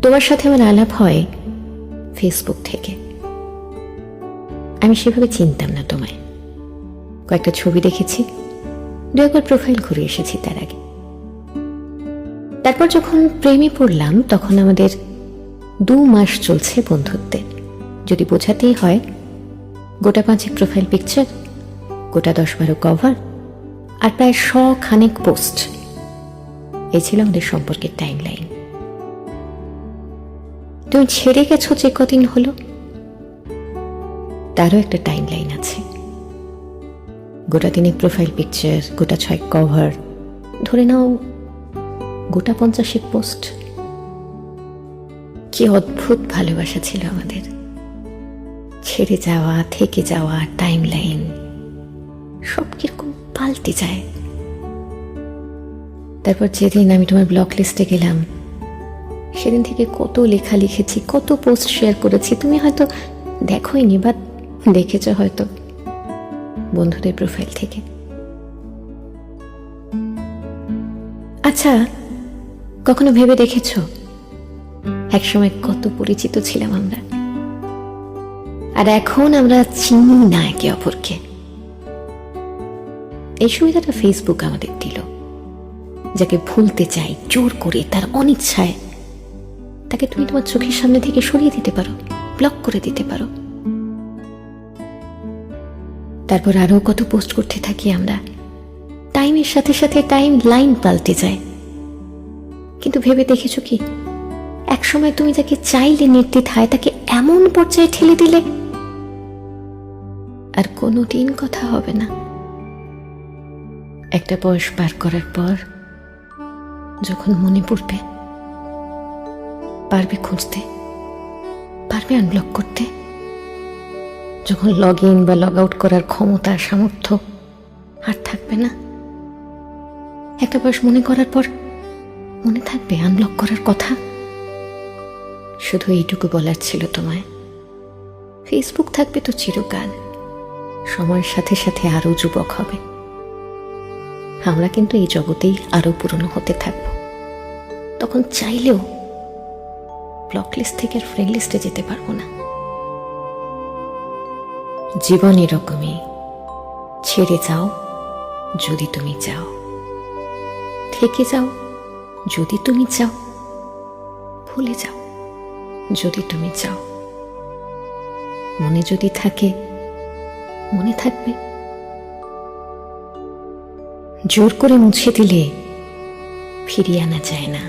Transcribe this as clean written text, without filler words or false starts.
তোমার সাথে আমার আলাপ হয় ফেসবুক থেকে। আমি সেভাবে চিনতাম না তোমায়। কয়েকটা ছবি দেখেছি, দু একবার প্রোফাইল ঘুরে এসেছি তার আগে। তারপর যখন প্রেমে পড়লাম তখন আমাদের 2 মাস চলছে বন্ধুত্বে। যদি বোঝাতেই হয়, গোটা 5 প্রোফাইল পিকচার, গোটা 10-12 কভার, আর প্রায় 100 পোস্ট। এই ছিল আমাদের সম্পর্কের টাইম লাইন। তুমি ছেড়ে গেছো যে কদিন হলো, তারও একটা টাইম লাইন আছে। গোটা 3 প্রোফাইল পিকচার, গোটা 6 কভার, ধরে নাও গোটা 50 পোস্ট। কি অদ্ভুত ভালোবাসা ছিল আমাদের। ছেড়ে যাওয়া, থেকে যাওয়া, টাইম লাইন সব কিরকম পাল্টে যায়। তারপর যেদিন আমি তোমার ব্লক লিস্টে গেলাম, সেদিন থেকে কত লেখা লিখেছি, কত পোস্ট শেয়ার করেছি। তুমি হয়তো দেখোইনি, বা দেখেছ হয়তো বন্ধুদের প্রোফাইল থেকে। আচ্ছা, কখনো ভেবে দেখেছ একসময় কত পরিচিত ছিলাম আমরা, আর এখন আমরা চিনি না একে অপরকে? এই সুবিধাটা ফেসবুক আমাদের দিল। যাকে ভুলতে চাই জোর করে, তার অনিচ্ছায়, তাকে তুমি তোমার চোখের সামনে থেকে সরিয়ে দিতে পারো, ব্লক করে দিতে পারো। তারপর আরো কত পোস্ট করতে থাকি আমরা। টাইমের সাথে সাথে টাইম লাইন পাল্টে যায়। কিন্তু ভেবে দেখেছো কি, একসময় তুমি যাকে চাইলে নির্দ্বিধায়, তাকে এমন পর্যায়ে ঠেলে দিলে আর কোনোদিন কথা হবে না। একটা বয়স পার করার পর যখন মনে পড়বে, পারবে খুঁজতে, পারবে আনব্লক করতে, যখন লগ ইন বা লগ আউট করার ক্ষমতা, সামর্থ্য আর থাকবে না, একটা বয়স মনে করার পর মনে থাকবে আনব্লক করার কথা? শুধু এইটুকু বলার ছিল তোমায়, ফেসবুক থাকবে তো চিরকাল, সময়ের সাথে সাথে আরো যুবক হবে। আমরা কিন্তু এই জগতেই আরো পুরনো হতে থাকবো। তখন চাইলেও ব্লক লিস্ট থেকে আর ফ্রেন্ড লিস্টে যেতে পারবো না। জীবন এরকমই, ছেড়ে যাও যদি তুমি চাও, থেকে যাও যদি তুমি চাও, ভুলে যাও যদি তুমি চাও। মনে যদি থাকে, মনে থাকবে। জোর করে মুছে দিলে ফিরিয়ে আনা যায় না।